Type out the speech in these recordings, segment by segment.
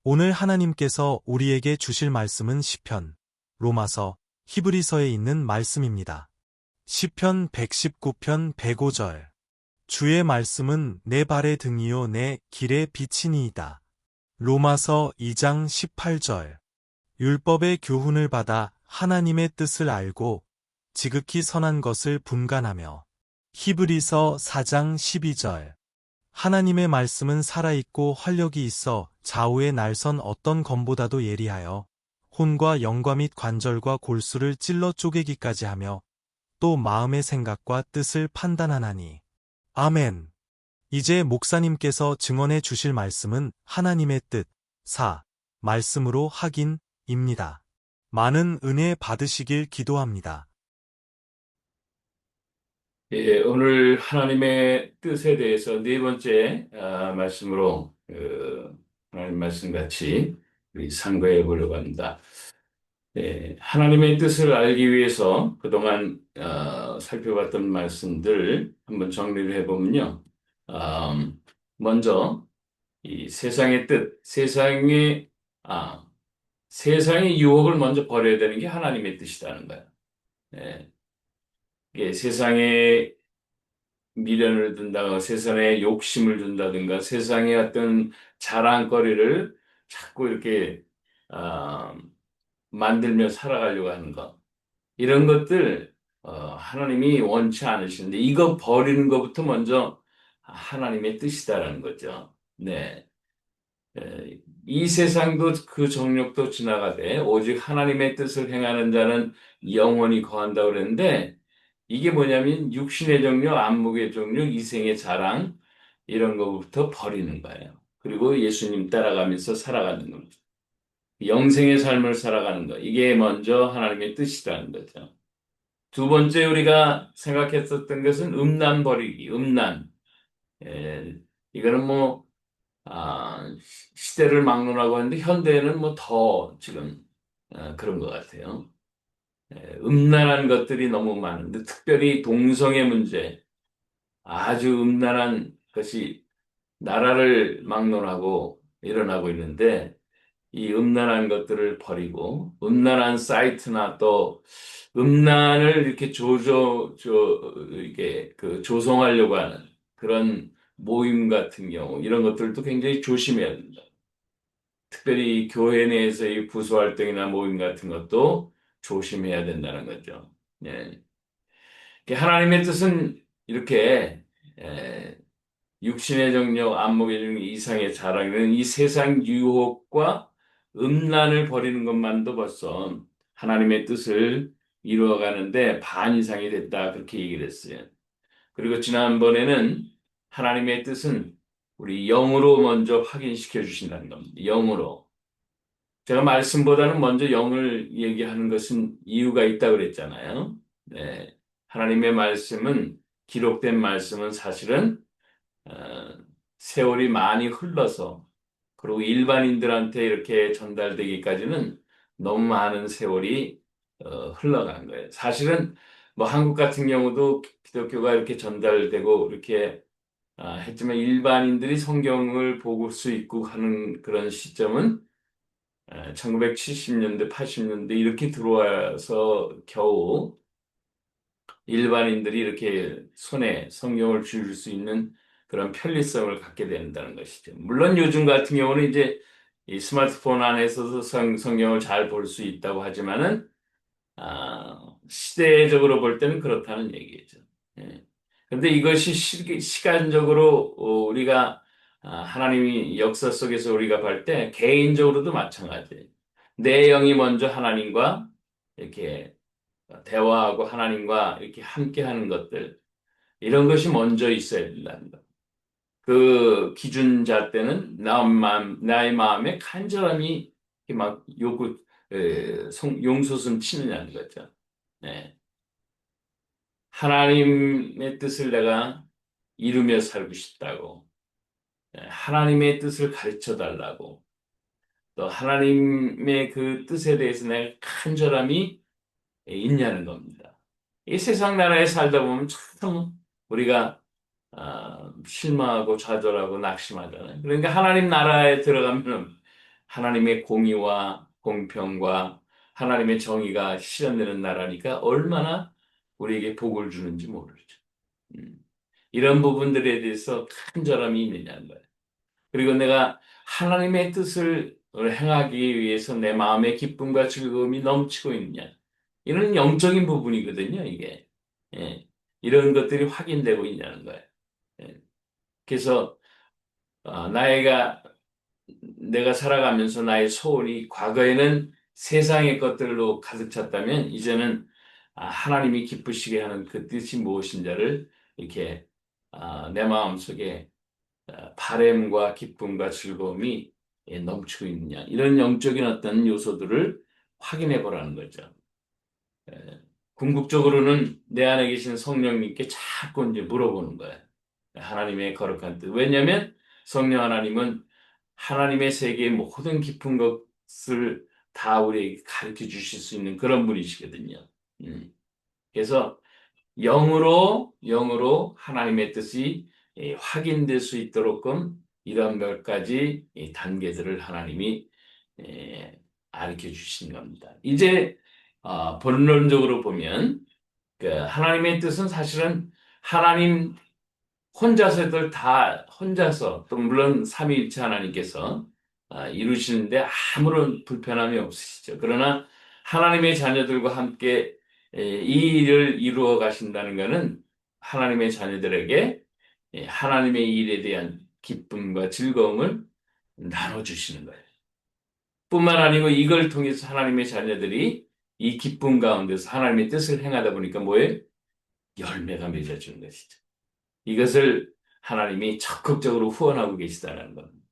오늘 하나님께서 우리에게 주실 말씀은 시편, 로마서, 히브리서에 있는 말씀입니다. 시편 119편 105절. 주의 말씀은 내 발의 등이요 내 길의 빛이니이다. 로마서 2장 18절. 율법의 교훈을 받아 하나님의 뜻을 알고 지극히 선한 것을 분간하며. 히브리서 4장 12절. 하나님의 말씀은 살아있고 활력이 있어 좌우의 날선 어떤 검보다도 예리하여 혼과 영과 및 관절과 골수를 찔러 쪼개기까지 하며 또 마음의 생각과 뜻을 판단하나니. 아멘. 이제 목사님께서 증언해 주실 말씀은 하나님의 뜻, 말씀으로 확인입니다. 많은 은혜 받으시길 기도합니다. 예, 오늘 하나님의 뜻에 대해서 네 번째 말씀으로 하나님 말씀 같이 우리 상고해 보려고 합니다. 예, 하나님의 뜻을 알기 위해서 그동안 살펴봤던 말씀들 한번 정리를 해보면요. 먼저 이 세상의 뜻, 세상의 유혹을 먼저 버려야 되는 게 하나님의 뜻이라는 거예요. 예, 이게 세상에 미련을 둔다거나 세상에 욕심을 둔다든가 세상의 어떤 자랑거리를 자꾸 이렇게 아, 만들며 살아가려고 하는 것 이런 것들 하나님이 원치 않으시는데 이거 버리는 것부터 먼저 하나님의 뜻이다라는 거죠. 네. 이 세상도 그 정욕도 지나가되 오직 하나님의 뜻을 행하는 자는 영원히 거한다고 그랬는데 이게 뭐냐면 육신의 정욕, 안목의 정욕, 이생의 자랑 이런 것부터 버리는 거예요. 그리고 예수님 따라가면서 살아가는 겁니다. 영생의 삶을 살아가는 것. 이게 먼저 하나님의 뜻이라는 거죠. 두 번째 우리가 생각했었던 것은 음란 버리기, 음란. 이거는 시대를 막론하고 하는데 현대에는 더 지금 그런 것 같아요. 음란한 것들이 너무 많은데 특별히 동성애 문제, 아주 음란한 것이 나라를 막론하고 일어나고 있는데 이 음란한 것들을 버리고 음란한 사이트나 또 음란을 이렇게 이게 조성하려고 하는 그런 모임 같은 경우 이런 것들도 굉장히 조심해야 된다. 특별히 교회 내에서의 부수 활동이나 모임 같은 것도 조심해야 된다는 거죠. 예. 하나님의 뜻은 이렇게 육신의 정욕, 안목의 정욕, 이상의 자랑이라는 이 세상 유혹과 음란을 버리는 것만도 벌써 하나님의 뜻을 이루어가는데 반 이상이 됐다 그렇게 얘기를 했어요. 그리고 지난번에는 하나님의 뜻은 우리 영으로 먼저 확인시켜 주신다는 겁니다. 영으로. 제가 말씀보다는 먼저 영을 얘기하는 것은 이유가 있다고 그랬잖아요. 네. 하나님의 말씀은 기록된 말씀은 사실은 어, 세월이 많이 흘러서 그리고 일반인들한테 이렇게 전달되기까지는 너무 많은 세월이 흘러간 거예요. 사실은 한국 같은 경우도 기독교가 이렇게 전달되고 이렇게 했지만 일반인들이 성경을 보고 수 있고 하는 그런 시점은 1970년대, 80년대 이렇게 들어와서 겨우 일반인들이 이렇게 손에 성경을 줄 수 있는 그런 편리성을 갖게 된다는 것이죠. 물론 요즘 같은 경우는 이제 이 스마트폰 안에서도 성경을 잘 볼 수 있다고 하지만은 시대적으로 볼 때는 그렇다는 얘기죠. 예. 그런데 이것이 시간적으로 우리가 하나님이 역사 속에서 우리가 볼 때 개인적으로도 마찬가지예요. 내 영이 먼저 하나님과 이렇게 대화하고 하나님과 이렇게 함께 하는 것들, 이런 것이 먼저 있어야 된다는 것. 그 기준자 때는 나의 마음에 간절함이 이렇게 용솟음 치느냐는 거죠. 네. 하나님의 뜻을 내가 이루며 살고 싶다고, 네. 하나님의 뜻을 가르쳐 달라고, 또 하나님의 그 뜻에 대해서 내가 간절함이 있냐는 겁니다. 이 세상 나라에 살다 보면 참 우리가 실망하고 좌절하고 낙심하잖아요. 그러니까 하나님 나라에 들어가면 하나님의 공의와 공평과 하나님의 정의가 실현되는 나라니까 얼마나 우리에게 복을 주는지 모르죠. 음. 이런 부분들에 대해서 간절함이 있느냐는 거예요. 그리고 내가 하나님의 뜻을 행하기 위해서 내 마음의 기쁨과 즐거움이 넘치고 있느냐. 이런 영적인 부분이거든요, 이게. 예. 이런 것들이 확인되고 있냐는 거예요. 예. 그래서 내가 살아가면서 나의 소원이 과거에는 세상의 것들로 가득 찼다면 이제는 하나님이 기쁘시게 하는 그 뜻이 무엇인지를 이렇게 내 마음속에 바램과 기쁨과 즐거움이 넘치고 있느냐 이런 영적인 어떤 요소들을 확인해 보라는 거죠. 예, 궁극적으로는 내 안에 계신 성령님께 자꾸 이제 물어보는 거예요. 하나님의 거룩한 뜻. 왜냐하면 성령 하나님은 하나님의 세계의 모든 깊은 것을 다 우리에게 가르쳐 주실 수 있는 그런 분이시거든요. 그래서 영으로 하나님의 뜻이 확인될 수 있도록끔 이런 몇 가지 단계들을 하나님이 가르쳐 주신 겁니다. 이제 본론적으로 보면 그 하나님의 뜻은 사실은 하나님 혼자서들 다 혼자서 또 물론 삼위일체 하나님께서 이루시는데 아무런 불편함이 없으시죠. 그러나 하나님의 자녀들과 함께 이 일을 이루어 가신다는 것은 하나님의 자녀들에게 하나님의 일에 대한 기쁨과 즐거움을 나눠주시는 거예요. 뿐만 아니고 이걸 통해서 하나님의 자녀들이 이 기쁨 가운데서 하나님의 뜻을 행하다 보니까 뭐예요? 열매가 맺어지는 것이죠. 이것을 하나님이 적극적으로 후원하고 계시다는 겁니다.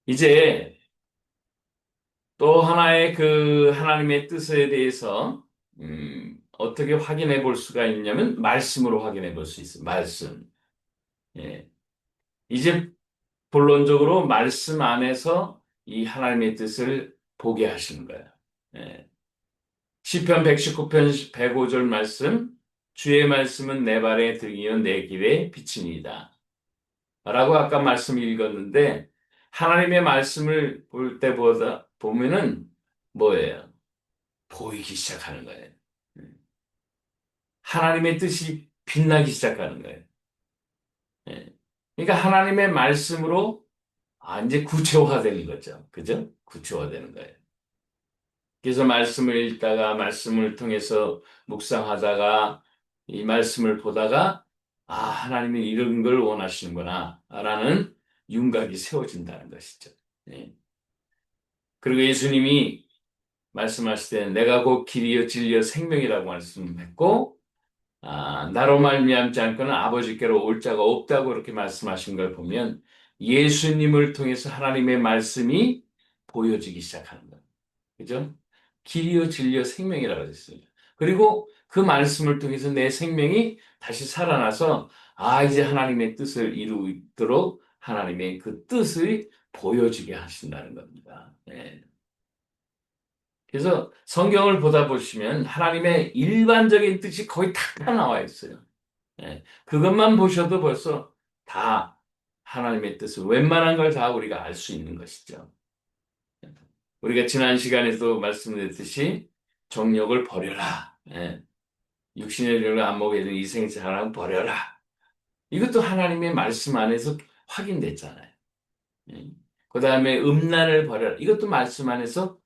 이제 또 하나의 그 하나님의 뜻에 대해서 어떻게 확인해 볼 수가 있냐면 말씀으로 확인해 볼 수 있어요. 말씀. 예. 이제 본론적으로 말씀 안에서 이 하나님의 뜻을 보게 하시는 거예요. 예. 시편 119편 105절 말씀 주의 말씀은 내 발의 등이요 내 길의 빛이니이다. 라고 아까 말씀 읽었는데 하나님의 말씀을 볼 때보다 보면은 뭐예요? 보이기 시작하는 거예요. 하나님의 뜻이 빛나기 시작하는 거예요. 예. 그러니까 하나님의 말씀으로 이제 구체화되는 거죠. 그죠? 구체화되는 거예요. 그래서 말씀을 읽다가 말씀을 통해서 묵상하다가 이 말씀을 보다가 하나님이 이런 걸 원하시는구나 라는 윤곽이 세워진다는 것이죠. 예. 그리고 예수님이 말씀하실 때는 내가 곧 길이요 진리요 생명이라고 말씀했고 나로 말미암지 않고는 아버지께로 올 자가 없다고 이렇게 말씀하신 걸 보면 예수님을 통해서 하나님의 말씀이 보여지기 시작하는 거예요. 그죠? 길이요 진리요 생명이라고 했습니다. 그리고 그 말씀을 통해서 내 생명이 다시 살아나서 이제 하나님의 뜻을 이루도록 하나님의 그 뜻을 보여지게 하신다는 겁니다. 네. 그래서 성경을 보다 보시면 하나님의 일반적인 뜻이 거의 다 나와 있어요. 예, 그것만 보셔도 벌써 다 하나님의 뜻을 웬만한 걸 다 우리가 알 수 있는 것이죠. 우리가 지난 시간에도 말씀드렸듯이 정욕을 버려라. 예, 육신의 정욕을 안 먹게 되는 이생사랑 버려라. 이것도 하나님의 말씀 안에서 확인됐잖아요. 그 다음에 음란을 버려라. 이것도 말씀 안에서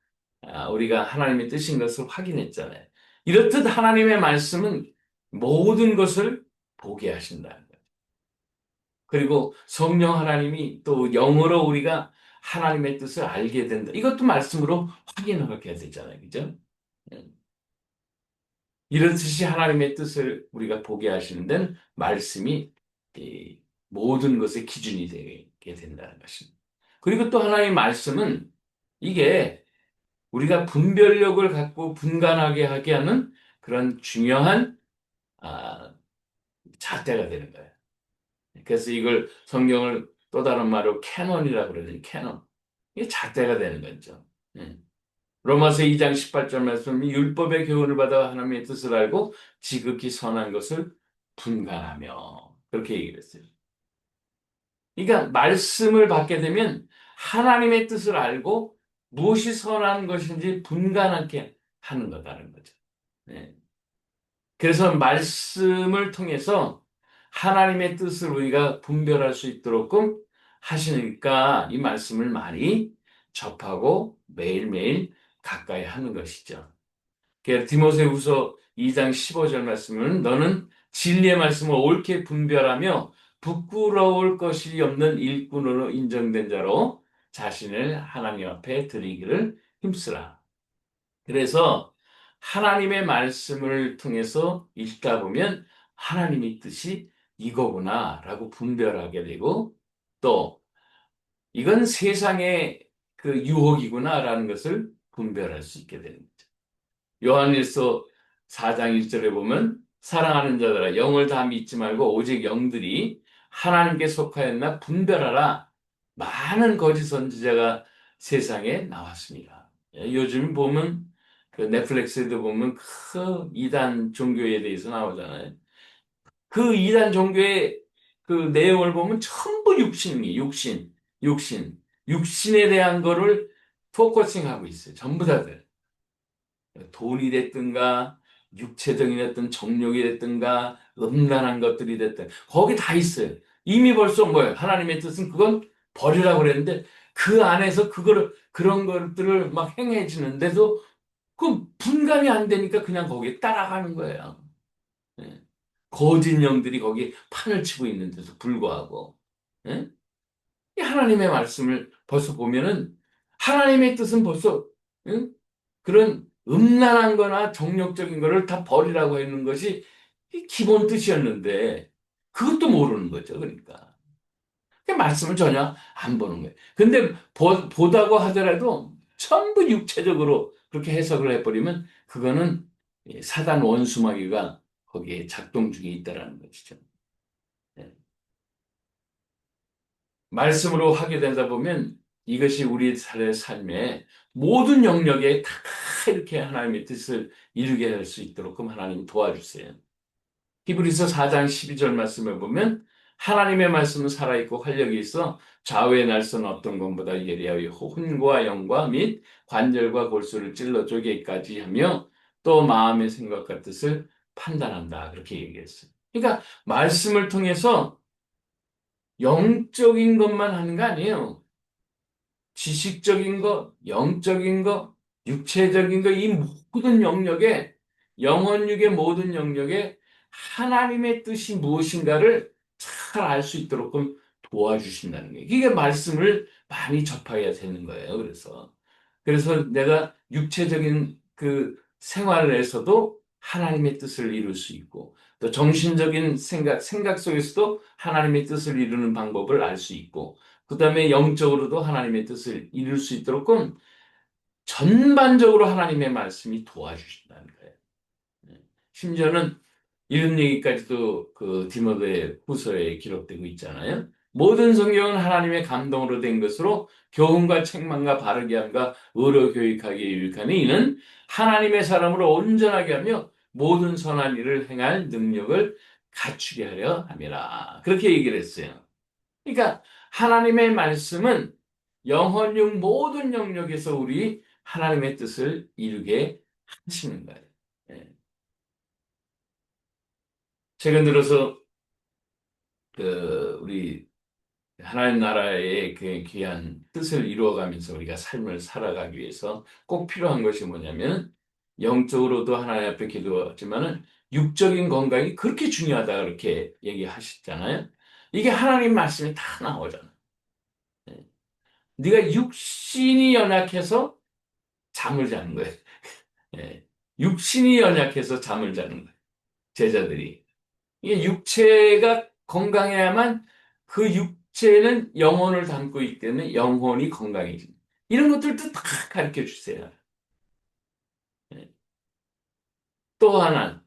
우리가 하나님의 뜻인 것을 확인했잖아요. 이렇듯 하나님의 말씀은 모든 것을 보게 하신다는 거예요. 그리고 성령 하나님이 또 영으로 우리가 하나님의 뜻을 알게 된다. 이것도 말씀으로 확인하게 되잖아요. 그죠? 예. 이렇듯이 하나님의 뜻을 우리가 보게 하시는 데는 말씀이 이 모든 것의 기준이 되게 된다는 것입니다. 그리고 또 하나님의 말씀은 이게 우리가 분별력을 갖고 분간하게 하게 하는 그런 중요한 아, 잣대가 되는 거예요. 그래서 이걸 성경을 또 다른 말로 캐논이라고 그러더니 캐논. 이게 잣대가 되는 거죠. 예. 로마서 2장 18절 말씀이 율법의 교훈을 받아 하나님의 뜻을 알고 지극히 선한 것을 분간하며 그렇게 얘기를 했어요. 그러니까 말씀을 받게 되면 하나님의 뜻을 알고 무엇이 선한 것인지 분간하게 하는 거다는 거죠. 네. 그래서 말씀을 통해서 하나님의 뜻을 우리가 분별할 수 있도록끔 하시니까 이 말씀을 많이 접하고 매일매일 가까이 하는 것이죠. 그래서 디모데후서 2장 15절 말씀은 너는 진리의 말씀을 옳게 분별하며 부끄러울 것이 없는 일꾼으로 인정된 자로 자신을 하나님 앞에 드리기를 힘쓰라. 그래서 하나님의 말씀을 통해서 읽다 보면 하나님의 뜻이 이거구나라고 분별하게 되고 또 이건 세상의 그 유혹이구나라는 것을 분별할 수 있게 되는 거죠. 요한일서 4장 1절에 보면 사랑하는 자들아 영을 다 믿지 말고 오직 영들이 하나님께 속하였나 분별하라. 많은 거짓 선지자가 세상에 나왔습니다. 요즘 보면 그 넷플릭스에도 보면 그 이단 종교에 대해서 나오잖아요. 그 이단 종교의 그 내용을 보면 전부 육신에 대한 거를 포커싱하고 있어요. 전부 다들. 돈이 됐든가, 육체적인 어떤 정욕이 됐든가, 음란한 것들이 됐든, 거기 다 있어요. 이미 벌써 뭐예요? 하나님의 뜻은 그건 버리라고 그랬는데, 그 안에서 그런 것들을 막 행해지는데도 그 분간이 안 되니까 그냥 거기에 따라가는 거예요. 예. 거짓 영들이 거기에 판을 치고 있는데도 불구하고, 예? 이 하나님의 말씀을 벌써 보면은, 하나님의 뜻은 벌써, 예? 그런 음란한 거나 정욕적인 거를 다 버리라고 했는 것이 기본 뜻이었는데 그것도 모르는 거죠. 그러니까. 그 말씀을 전혀 안 보는 거예요. 근데 보다고 하더라도 전부 육체적으로 그렇게 해석을 해버리면 그거는 사단 원수마귀가 거기에 작동 중에 있다라는 것이죠. 네. 말씀으로 하게 되다 보면 이것이 우리 삶의 모든 영역에 다 이렇게 하나님의 뜻을 이루게 할 수 있도록 하나님 도와주세요. 히브리서 4장 12절 말씀을 보면 하나님의 말씀은 살아있고 활력이 있어 좌우의 날선 어떤 것보다 예리하여 혼과 영과 및 관절과 골수를 찔러 쪼개기까지 하며 또 마음의 생각과 뜻을 판단한다. 그렇게 얘기했어요. 그러니까 말씀을 통해서 영적인 것만 하는 거 아니에요. 지식적인 것, 영적인 것, 육체적인 것, 이 모든 영역에, 영혼육의 모든 영역에 하나님의 뜻이 무엇인가를 잘 알 수 있도록 도와주신다는 거예요. 이게 말씀을 많이 접해야 되는 거예요. 그래서 내가 육체적인 그 생활에서도 하나님의 뜻을 이룰 수 있고, 또 정신적인 생각 속에서도 하나님의 뜻을 이루는 방법을 알 수 있고, 그 다음에 영적으로도 하나님의 뜻을 이룰 수 있도록 전반적으로 하나님의 말씀이 도와주신다는 거예요. 심지어는 이런 얘기까지도 그 디모데 후서에 기록되고 있잖아요. 모든 성경은 하나님의 감동으로 된 것으로 교훈과 책망과 바르게 함과 의로 교육하기에 유익하니 이는 하나님의 사람으로 온전하게 하며 모든 선한 일을 행할 능력을 갖추게 하려 함이라. 그렇게 얘기를 했어요. 그러니까 하나님의 말씀은 영혼육 모든 영역에서 우리 하나님의 뜻을 이루게 하시는 거예요. 예. 최근 들어서 우리 하나님 나라의 그 귀한 뜻을 이루어가면서 우리가 삶을 살아가기 위해서 꼭 필요한 것이 뭐냐면 영적으로도 하나님 앞에 기도하지만은 육적인 건강이 그렇게 중요하다 그렇게 얘기하셨잖아요. 이게 하나님 말씀이 다 나오잖아. 예. 네가 육신이 연약해서 잠을 자는 거예요. 예. 육신이 연약해서 잠을 자는 거예요. 제자들이. 이게 육체가 건강해야만 그 육체는 영혼을 담고 있기 때문에 영혼이 건강해집니다. 이런 것들도 다 가르쳐 주세요. 예. 또 하나,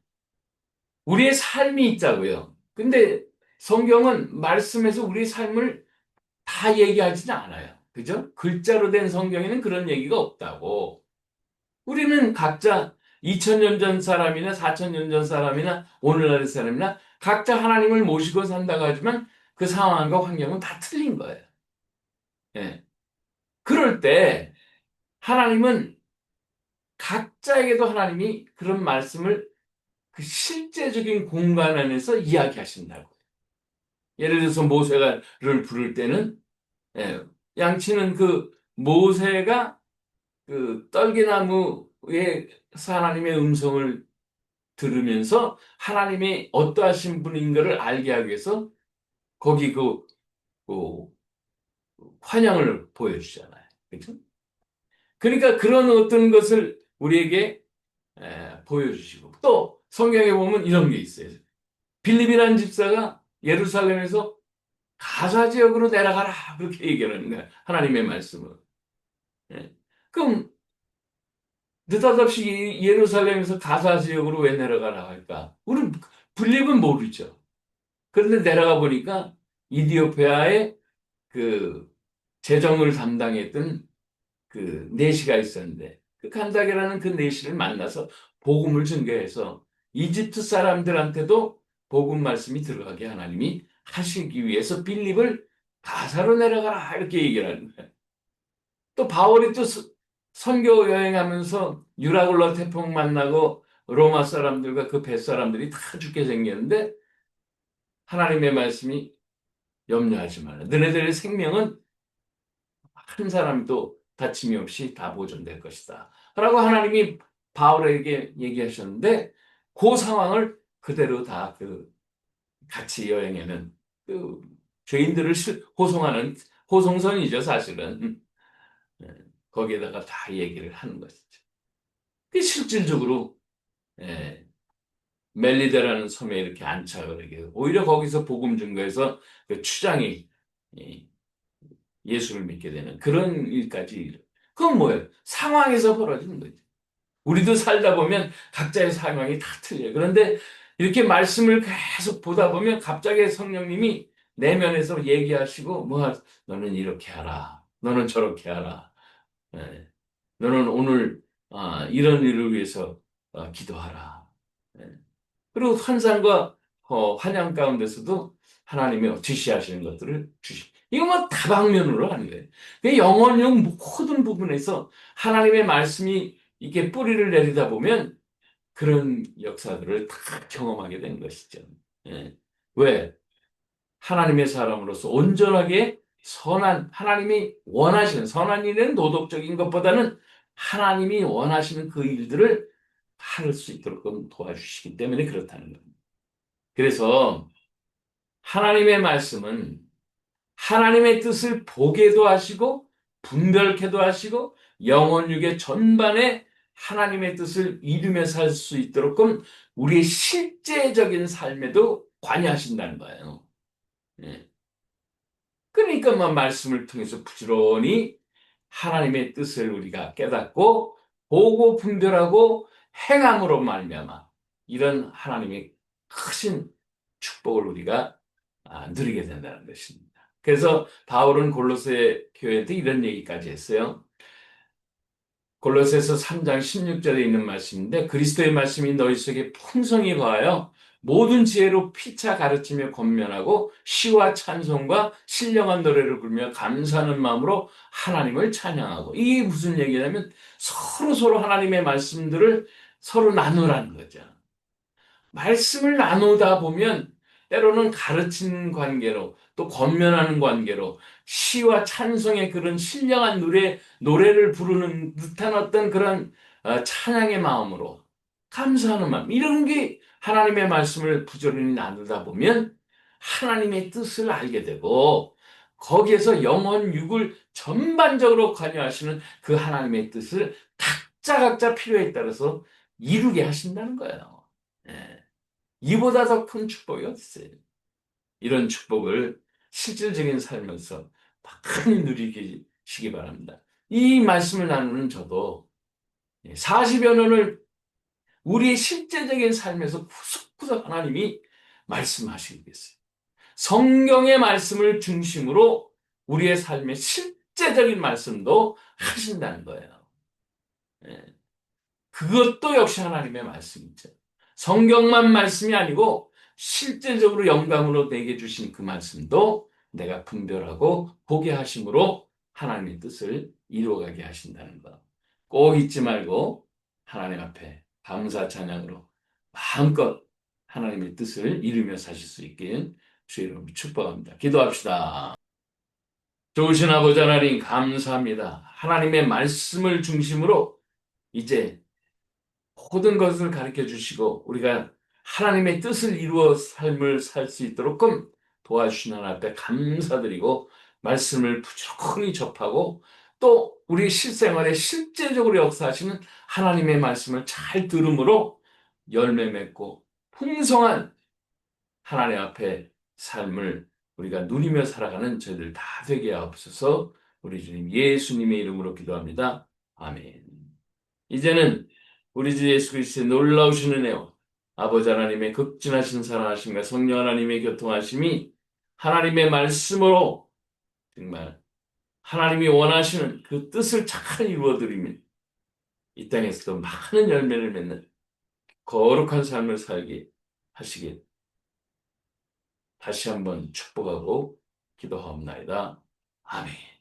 우리의 삶이 있자고요. 근데 성경은 말씀에서 우리의 삶을 다 얘기하지는 않아요. 그죠? 글자로 된 성경에는 그런 얘기가 없다고. 우리는 각자 2000년 전 사람이나 4000년 전 사람이나 오늘날의 사람이나 각자 하나님을 모시고 산다고 하지만 그 상황과 환경은 다 틀린 거예요. 예. 그럴 때 하나님은 각자에게도 하나님이 그런 말씀을 그 실제적인 공간 안에서 이야기하신다고. 예를 들어서 모세가를 부를 때는 예, 양치는 그 모세가 그 떨기나무에서 하나님의 음성을 들으면서 하나님이 어떠하신 분인가를 알게 하기 위해서 거기 그 환영을 보여주잖아요. 그렇죠? 그러니까 그런 어떤 것을 우리에게 보여주시고 또 성경에 보면 이런 게 있어요. 빌립이라는 집사가 예루살렘에서 가사 지역으로 내려가라 그렇게 얘기하는 거야. 하나님의 말씀을. 예. 그럼 느닷없이 예루살렘에서 가사 지역으로 왜 내려가라 할까? 우리는 빌립은 모르죠. 그런데 내려가 보니까 이디오피아의 그 재정을 담당했던 그 내시가 있었는데 그 간다게라는 그 내시를 만나서 복음을 전개해서 이집트 사람들한테도 복음 말씀이 들어가게 하나님이 하시기 위해서 빌립을 가사로 내려가라 이렇게 얘기를 하는 거예요. 또 바울이 또 선교 여행하면서 유라굴라 태풍 만나고 로마 사람들과 그 뱃사람들이 다 죽게 생겼는데 하나님의 말씀이 염려하지 말라. 너네들의 생명은 한 사람도 다침이 없이 다 보존될 것이다. 라고 하나님이 바울에게 얘기하셨는데 그 상황을 그대로 다 그 같이 여행에는 그 죄인들을 호송하는 호송선이죠, 사실은. 예, 거기에다가 다 얘기를 하는 것이죠. 그 실질적으로 예, 멜리데라는 섬에 이렇게 안착을 하게 되고 오히려 거기서 복음 증거해서 그 추장이 예수를 믿게 되는 그런 일까지. 그건 뭐예요? 상황에서 벌어지는 거죠. 우리도 살다 보면 각자의 상황이 다 틀려요. 그런데 이렇게 말씀을 계속 보다 보면 갑자기 성령님이 내면에서 얘기하시고 너는 이렇게 하라. 너는 저렇게 하라. 예. 너는 오늘 이런 일을 위해서 기도하라. 예. 그리고 환상과 환영 가운데서도 하나님의 지시하시는 것들을 이거 뭐 다방면으로 하는 거예요. 그 영혼용 모든 부분에서 하나님의 말씀이 이렇게 뿌리를 내리다 보면 그런 역사들을 다 경험하게 되는 것이죠. 예. 왜? 하나님의 사람으로서 온전하게 하나님이 원하시는 선한 일은 도덕적인 것보다는 하나님이 원하시는 그 일들을 할 수 있도록 도와주시기 때문에 그렇다는 겁니다. 그래서 하나님의 말씀은 하나님의 뜻을 보게도 하시고 분별케도 하시고 영혼육의 전반에 하나님의 뜻을 이루며 살 수 있도록 우리의 실제적인 삶에도 관여하신다는 거예요. 예. 그러니까 말씀을 통해서 부지런히 하나님의 뜻을 우리가 깨닫고 보고 분별하고 행함으로 말미암아 이런 하나님의 크신 축복을 우리가 누리게 된다는 것입니다. 그래서 바울은 골로새 교회한테 이런 얘기까지 했어요. 골로새서 3장 16절에 있는 말씀인데 그리스도의 말씀이 너희 속에 풍성히 거하여 모든 지혜로 피차 가르치며 권면하고 시와 찬송과 신령한 노래를 부르며 감사하는 마음으로 하나님을 찬양하고 이게 무슨 얘기냐면 서로 하나님의 말씀들을 서로 나누라는 거죠. 말씀을 나누다 보면 때로는 가르치는 관계로 또 권면하는 관계로 시와 찬송의 그런 신령한 노래를 부르는 듯한 어떤 그런 찬양의 마음으로 감사하는 마음 이런 게 하나님의 말씀을 부지런히 나누다 보면 하나님의 뜻을 알게 되고 거기에서 영혼 육을 전반적으로 관여하시는 그 하나님의 뜻을 각자 필요에 따라서 이루게 하신다는 거예요. 예. 이보다 더 큰 축복이 어디 있어요? 이런 축복을 실질적인 삶에서 많이 누리시기 바랍니다. 이 말씀을 나누는 저도 40여 년을 우리의 실제적인 삶에서 구석구석 하나님이 말씀하시고 계세요. 성경의 말씀을 중심으로 우리의 삶의 실제적인 말씀도 하신다는 거예요. 예. 그것도 역시 하나님의 말씀이죠. 성경만 말씀이 아니고 실제적으로 영감으로 내게 주신 그 말씀도 내가 분별하고 보게 하심으로 하나님의 뜻을 이루어가게 하신다는 것. 꼭 잊지 말고 하나님 앞에 감사 찬양으로 마음껏 하나님의 뜻을 이루며 사실 수 있길 주의 이름으로 축복합니다. 기도합시다. 좋으신 아버지 하나님 감사합니다. 하나님의 말씀을 중심으로 이제 모든 것을 가르쳐 주시고 우리가 하나님의 뜻을 이루어 삶을 살 수 있도록끔 도와주신 하나님 앞에 감사드리고 말씀을 부지런히 접하고 또 우리 실생활에 실제적으로 역사하시는 하나님의 말씀을 잘 들음으로 열매 맺고 풍성한 하나님 앞에 삶을 우리가 누리며 살아가는 저희들 다 되게 하옵소서. 우리 주님 예수님의 이름으로 기도합니다. 아멘. 이제는 우리 주 예수 그리스도의 놀라우신 은혜와 아버지 하나님의 극진하신 사랑하심과 성령 하나님의 교통하심이 하나님의 말씀으로 정말 하나님이 원하시는 그 뜻을 잘 이루어드리면 이 땅에서도 많은 열매를 맺는 거룩한 삶을 살게 하시길 다시 한번 축복하고 기도하옵나이다. 아멘.